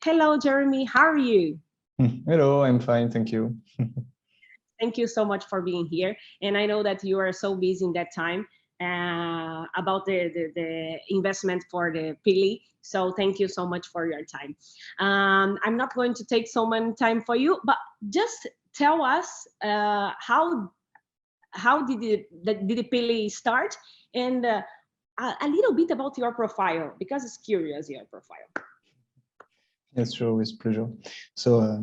Hello, Jeremy. How are you? Hello, I'm fine, thank you. Thank you so much for being here. And I know that you are so busy in that time about the investment for the PILI. So thank you so much for your time. I'm not going to take so much time for you, but just tell us how did the PILI start, and a little bit about your profile, because it's curious, your profile. Yes, sure, with pleasure. So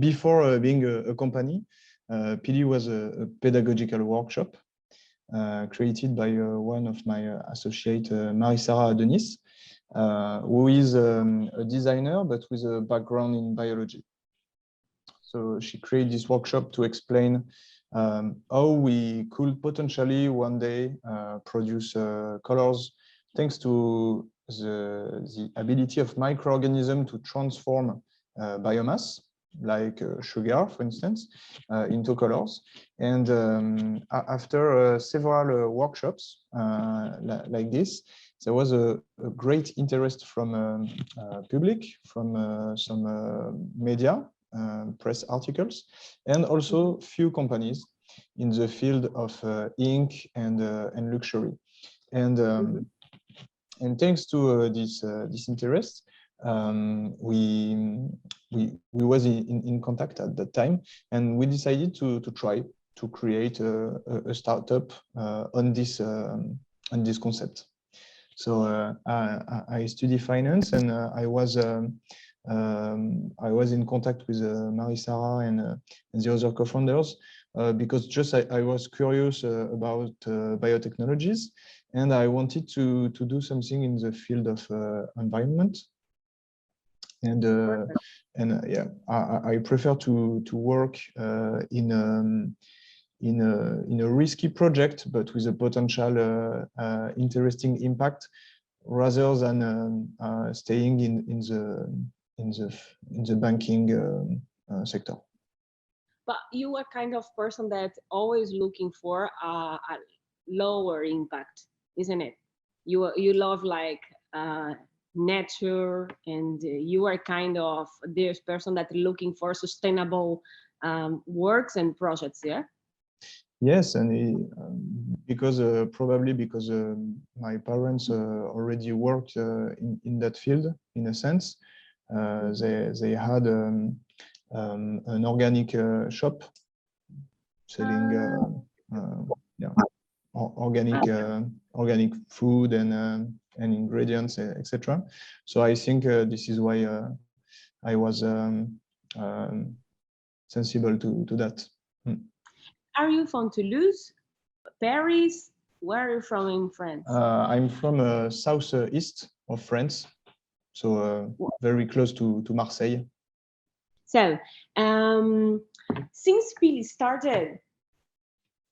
before being a company, PILI was a pedagogical workshop created by one of my associates, Marie-Sarah Denis, who is a designer but with a background in biology. So she created this workshop to explain how we could potentially one day produce colors thanks to the ability of microorganisms to transform biomass, like sugar, for instance, into colors. And after several workshops like this, there was a great interest from public, from some media, press articles, and also few companies in the field of ink and luxury. And thanks to this interest, we was in contact at that time, and we decided to try to create a startup on this concept. So I study finance, and I was in contact with Marie-Sarah and the other co-founders because just I was curious about biotechnologies, and I wanted to do something in the field of environment. And yeah, I prefer to work in a risky project, but with a potential interesting impact, rather than staying in the banking sector. But you are kind of person that always looking for a lower impact, isn't it? You love like nature, and you are kind of this person that looking for sustainable works and projects. Yeah. Yes, and because probably because my parents already worked in that field, in a sense. They had an organic shop selling yeah, organic food and ingredients, etc. So I think this is why I was sensible to that. Are you from Toulouse, Paris? Where are you from in France? I'm from southeast of France, so very close to Marseille. So, since PILI started,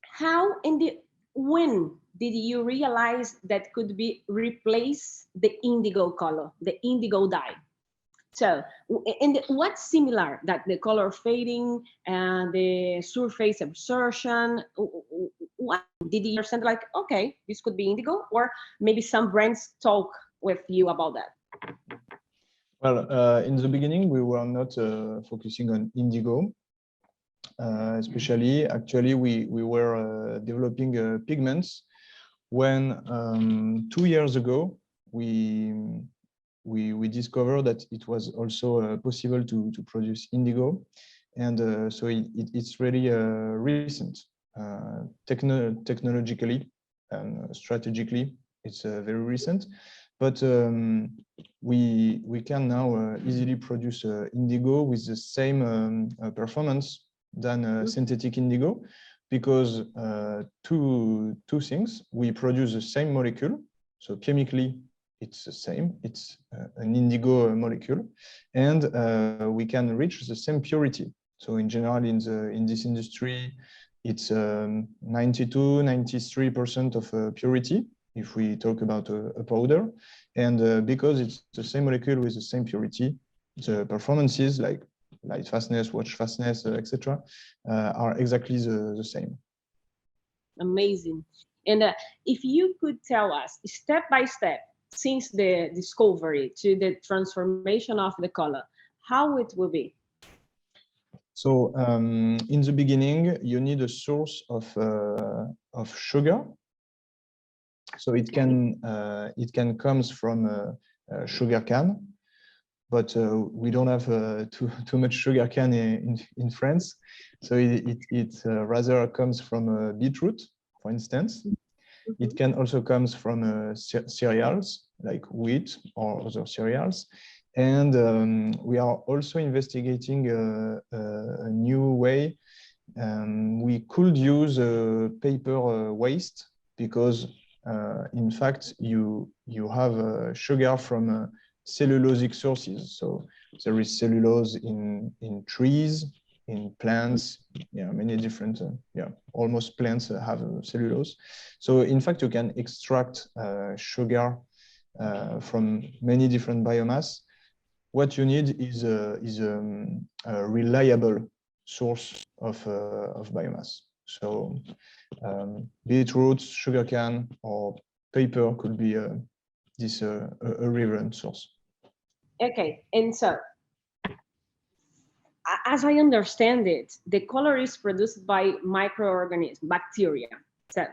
how and when did you realize that could be replace the indigo color, the indigo dye? So, and what's similar, that the color fading and the surface absorption? What did you understand? Like, okay, this could be indigo, or maybe some brands talk with you about that? Well, in the beginning, we were not focusing on indigo, especially. Actually, we were developing pigments when 2 years ago we discovered that it was also possible to produce indigo, and so it's really recent. Technologically and strategically, it's very recent. But we can now easily produce indigo with the same performance than synthetic indigo, because two things: we produce the same molecule, so chemically it's the same, it's an indigo molecule, and we can reach the same purity. So in general, in this industry, it's 92–93% of purity if we talk about a powder, and because it's the same molecule with the same purity, the performances like light fastness, watch fastness, etc., are exactly the same. Amazing. And if you could tell us step by step, since the discovery to the transformation of the color, how it will be? So in the beginning, you need a source of sugar. So it can comes from sugar cane, but we don't have too much sugar cane in France. So it rather comes from beetroot, for instance. It can also comes from cereals like wheat or other cereals. And we are also investigating a new way. We could use paper waste because, in fact, you have sugar from cellulosic sources. So there is cellulose in trees, in plants, yeah, many different, almost plants have cellulose. So in fact, you can extract sugar from many different biomass. What you need is a reliable source of biomass. So beetroot, sugarcane, or paper could be a relevant source. Okay, and so as I understand it, the color is produced by microorganisms, bacteria. So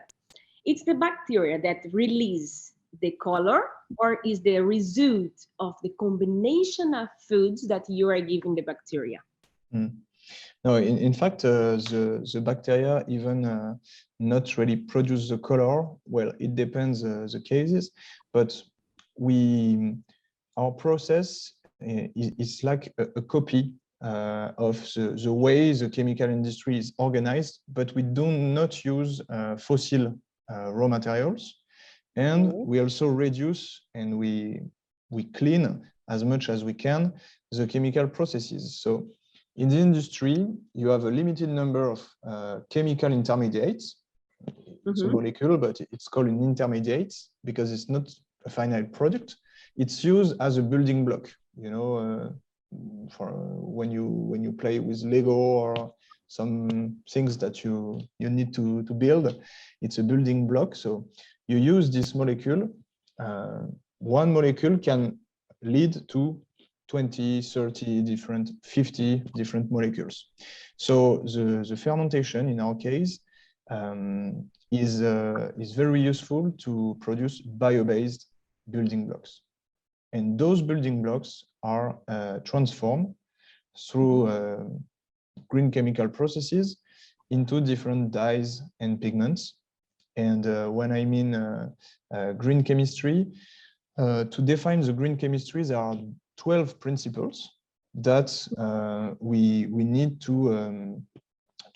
it's the bacteria that release the color, or is the result of the combination of foods that you are giving the bacteria? No, in fact, the bacteria even not really produce the color. Well, it depends the cases, but our process is like a copy of the way the chemical industry is organized, but we do not use fossil raw materials. And we also reduce and we clean as much as we can the chemical processes. So in the industry, you have a limited number of chemical intermediates. It's a molecule, but it's called an intermediate because it's not a final product. It's used as a building block, you know, for when you play with Lego or some things that you need to build. It's a building block. So you use this molecule. One molecule can lead to 20, 30 different, 50 different molecules. So the fermentation in our case is very useful to produce bio-based building blocks. And those building blocks are transformed through green chemical processes into different dyes and pigments. And when I mean green chemistry, to define the green chemistry, there are 12 principles that we need to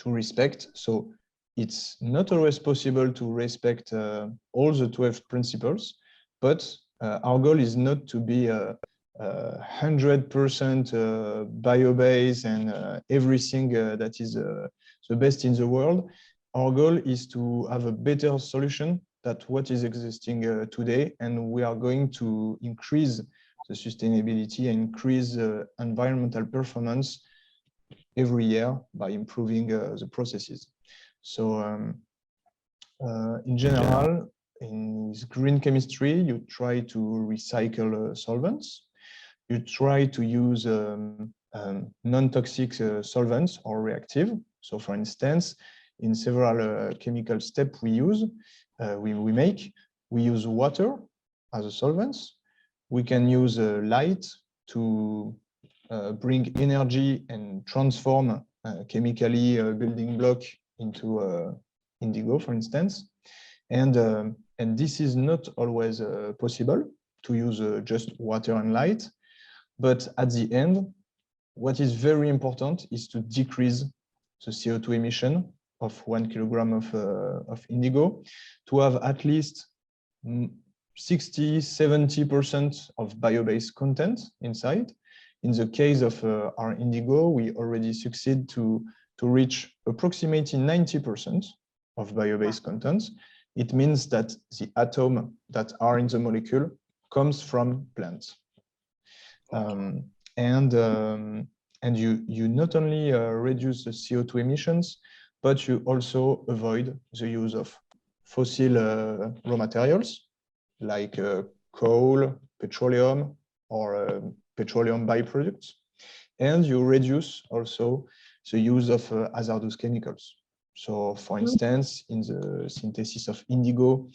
respect. So it's not always possible to respect all the 12 principles, but our goal is not to be 100% bio-based and everything that is the best in the world. Our goal is to have a better solution than what is existing today, and we are going to increase the sustainability and increase environmental performance every year by improving the processes. So in general, in green chemistry, you try to recycle solvents. You try to use non-toxic solvents or reactive. So for instance, in several chemical steps we use water as a solvent. We can use light to bring energy and transform chemically a building block into indigo, for instance. And this is not always possible to use just water and light. But at the end, what is very important is to decrease the CO2 emission of 1 kilogram of indigo, to have at least 60–70% of bio-based content inside. In the case of our indigo, we already succeed to reach approximately 90% of bio-based content. It means that the atoms that are in the molecule comes from plants. And you not only reduce the CO2 emissions, but you also avoid the use of fossil raw materials like coal, petroleum, or petroleum byproducts. And you reduce also the use of hazardous chemicals. So, for instance, in the synthesis of indigo,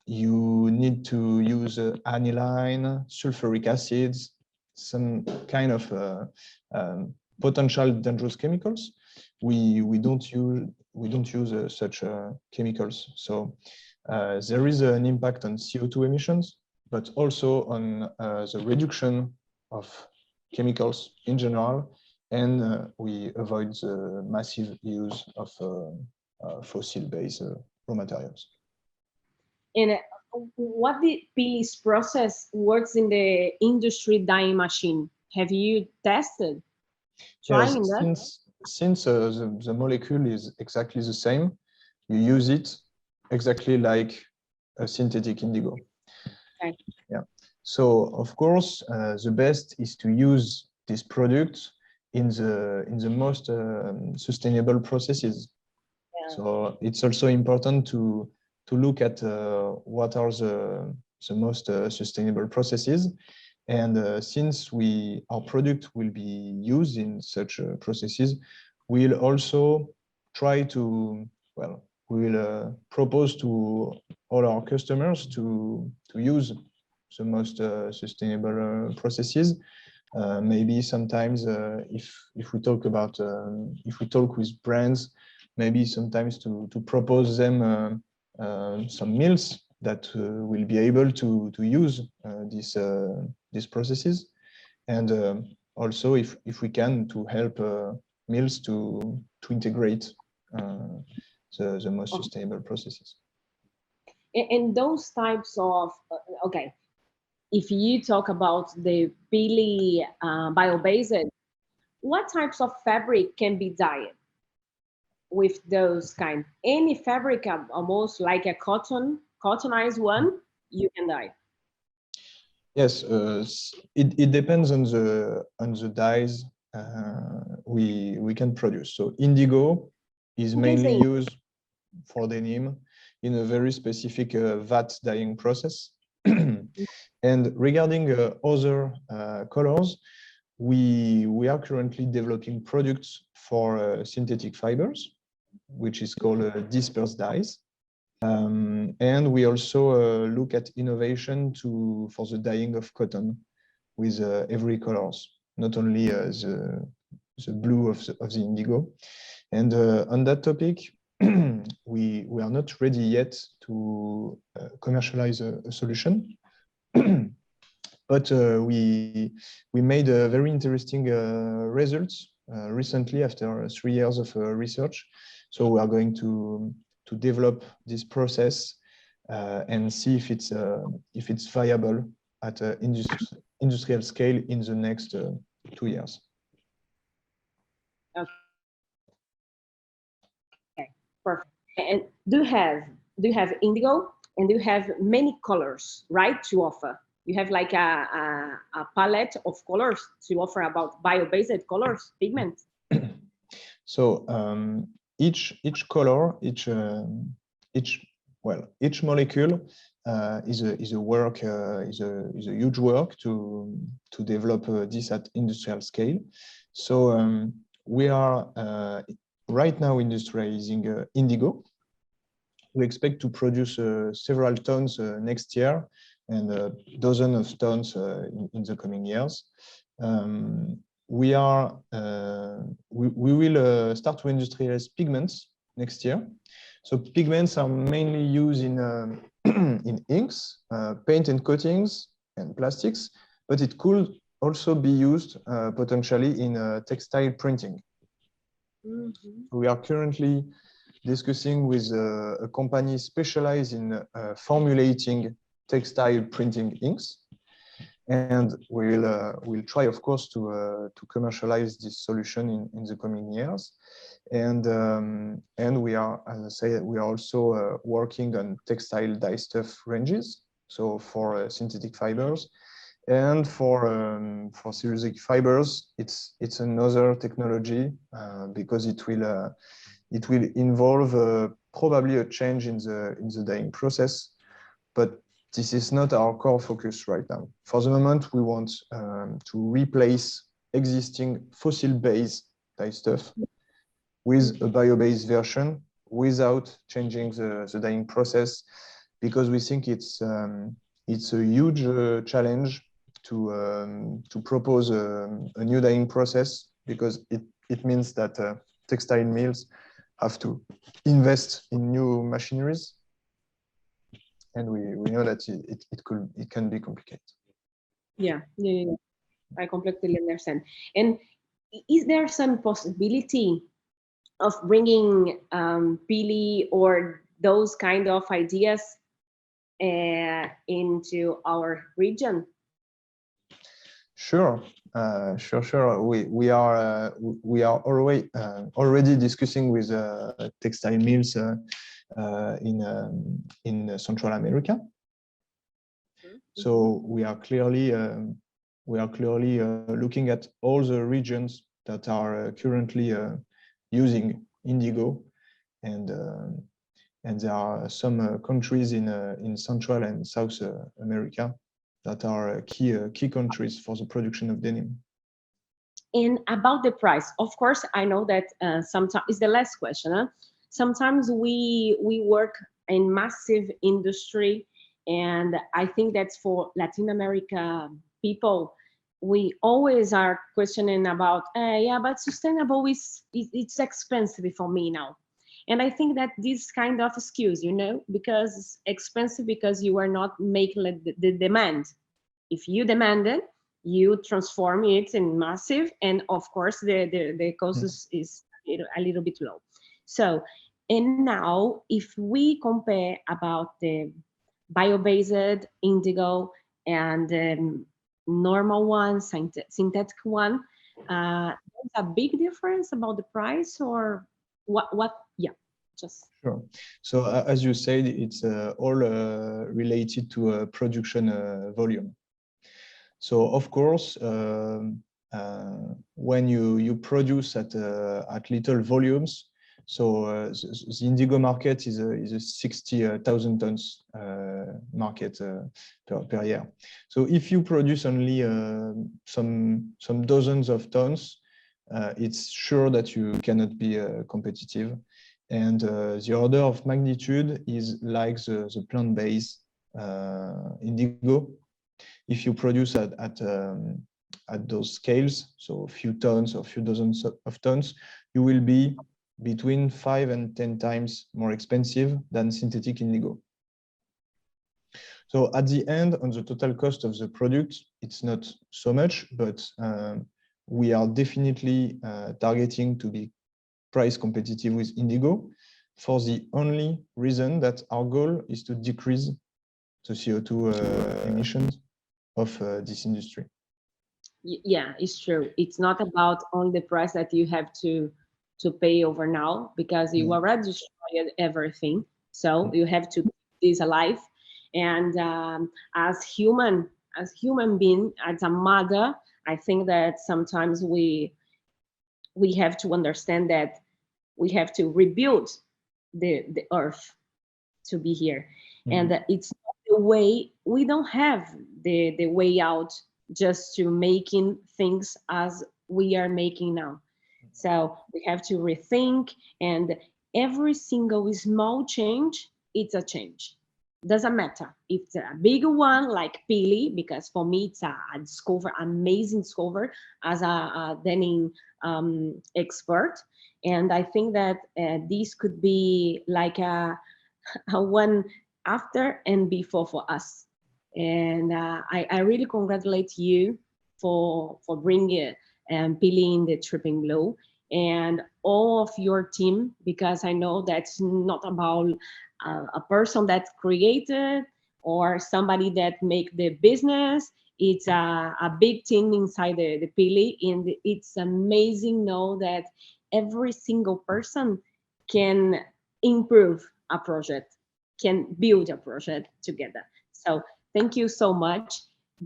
you need to use aniline, sulfuric acids, some kind of potential dangerous chemicals. We don't use such chemicals. So there is an impact on CO2 emissions, but also on the reduction of chemicals in general, and we avoid the massive use of fossil-based raw materials. And what the PILI's process works in the industry dyeing machine? Have you tested? Yes, since the molecule is exactly the same, you use it exactly like a synthetic indigo. Okay. Yeah. So of course, the best is to use this product in the most sustainable processes. Yeah. So it's also important to look at what are the most sustainable processes. And since our product will be used in such processes, we'll also try to, well, we will propose to all our customers to use the most sustainable processes. Maybe sometimes if we talk about, if we talk with brands, maybe sometimes to propose them some mills that will be able to use these processes, and also if we can to help mills to integrate the most sustainable processes. And those types of okay, if you talk about the PILI bio-based, what types of fabric can be dyed with those kind? Any fabric, almost like a cottonized one, you can dye. Yes, it depends on the dyes we can produce. So indigo is mainly used for denim in a very specific vat dyeing process. And regarding other colors, we are currently developing products for synthetic fibers, which is called dispersed dyes. And we also look at innovation for the dyeing of cotton with every colors, not only the blue of the indigo. And on that topic, we are not ready yet to commercialize a solution. But we made a very interesting results recently after 3 years of research. So we are going to develop this process and see if it's viable at industrial scale in the next 2 years. Okay, perfect. And do you have indigo, and do you have many colors, right, to offer? You have like a palette of colors to offer about bio-based colors, pigments. So each color, each molecule is a work, is a huge work to develop this at industrial scale. So we are right now industrializing indigo. We expect to produce several tons next year, and dozens of tons in the coming years. We will start to industrialize pigments next year. So pigments are mainly used in in inks, paint and coatings, and plastics, but it could also be used potentially in textile printing. Mm-hmm. We are currently discussing with a company specialized in formulating textile printing inks, and we'll try, of course, to commercialize this solution in the coming years. And we are, as I say, we are also working on textile dye stuff ranges. So for synthetic fibers, and for cellulosic fibers, it's another technology because it will involve probably a change in the dyeing process, but this is not our core focus right now. For the moment, we want to replace existing fossil-based dye stuff with a bio-based version without changing the dyeing process, because we think it's a huge challenge to propose a new dyeing process, because it means that textile mills have to invest in new machineries, and we know that it can be complicated. Yeah, I completely understand. And is there some possibility of bringing PILI or those kind of ideas into our region? Sure. Sure. We are already discussing with textile mills in Central America. So we are clearly looking at all the regions that are currently using Índigo, and there are some countries in Central and South America that are key countries for the production of denim. And about the price, of course, I know that sometimes it's the last question. Huh? Sometimes we work in massive industry, and I think that's for Latin America people. We always are questioning about, yeah, but sustainable it's expensive for me now. And I think that this kind of excuse, because it's expensive because you are not making the demand. If you demand it, you transform it in massive, and of course the cost is a little bit low. So, and now if we compare about the bio-based Índigo and normal one, synthetic one, there's a big difference about the price, or what? Yeah, just sure. So as you said, it's all related to production volume. So of course, when you produce at little volumes, so the Índigo market is a 60,000 tons market per year. So if you produce only some dozens of tons, it's sure that you cannot be competitive. And the order of magnitude is like the plant-based Índigo. If you produce at those scales, so a few tons or a few dozens of tons, you will be between 5 and 10 times more expensive than synthetic Índigo. So at the end, on the total cost of the product, it's not so much, but we are definitely targeting to be price competitive with Índigo, for the only reason that our goal is to decrease the CO2 emissions of this industry. Yeah, it's true. It's not about only the price that you have to pay over now, because you already destroyed everything. So you have to keep this alive. And as human being, as a mother, I think that sometimes we have to understand that we have to rebuild the earth to be here. And it's not the way, we don't have the way out just to making things as we are making now. So we have to rethink, and every single small change, it's a change. Doesn't matter if it's a big one like PILI, because for me it's a amazing discovery as a denim expert. And I think that this could be like a one after and before for us. And I really congratulate you for bringing PILI in the TRIPPIN'BLUE, and all of your team, because I know that's not about a person that created or somebody that make the business. It's a big team inside the PILI, and it's amazing know that every single person can improve a project, can build a project together. So thank you so much.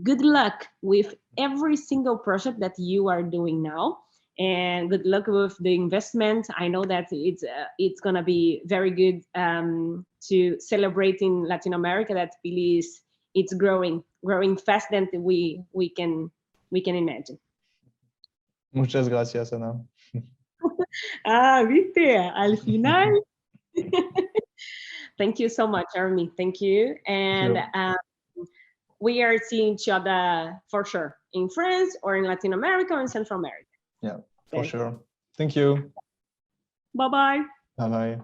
Good luck with every single project that you are doing now. and good luck with the investment. I know that it's gonna be very good to celebrate in Latin America. That PILI it's growing faster than we can imagine. Muchas gracias, Ana. Viste, al final. Thank you so much, Jeremy. Thank you. And we are seeing each other for sure in France or in Latin America or in Central America. Yeah, for sure. Thank you. Bye-bye. Bye-bye.